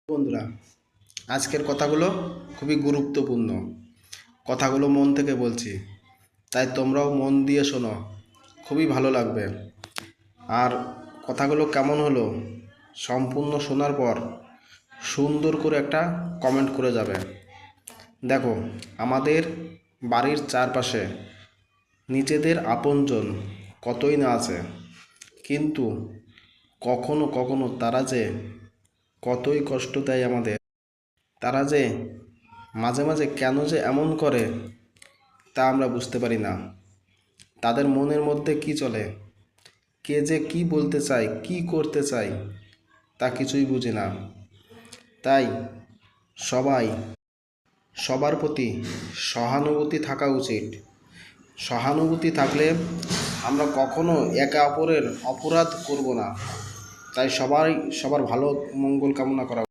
বন্ধুরা, আজকের কথাগুলো খুবই গুরুত্বপূর্ণ। কথাগুলো মন থেকে বলছি, তাই তোমরাও মন দিয়ে শোনো, খুবই ভালো লাগবে। আর কথাগুলো কেমন হলো সম্পূর্ণ শোনার পর সুন্দর করে একটা কমেন্ট করে যাবে। দেখো, আমাদের বাড়ির চারপাশে নিজেদের আপনজন কতই না আছে, কিন্তু কখনো কখনো তারা যে কতই কষ্ট দেয় আমাদের, তারা যে মাঝে মাঝে কেন যে এমন করে তা আমরা বুঝতে পারি না। তাদের মনের মধ্যে কি চলে, কে যে কি বলতে চায়, কি করতে চায়, তা কিছুই বুঝি না। তাই সবাই সবার প্রতি সহানুভূতি থাকা উচিত। সহানুভূতি থাকলে আমরা কখনো একে অপরের অপরাধ করব না। তাই সবাই সবার ভালো মঙ্গল কামনা করা।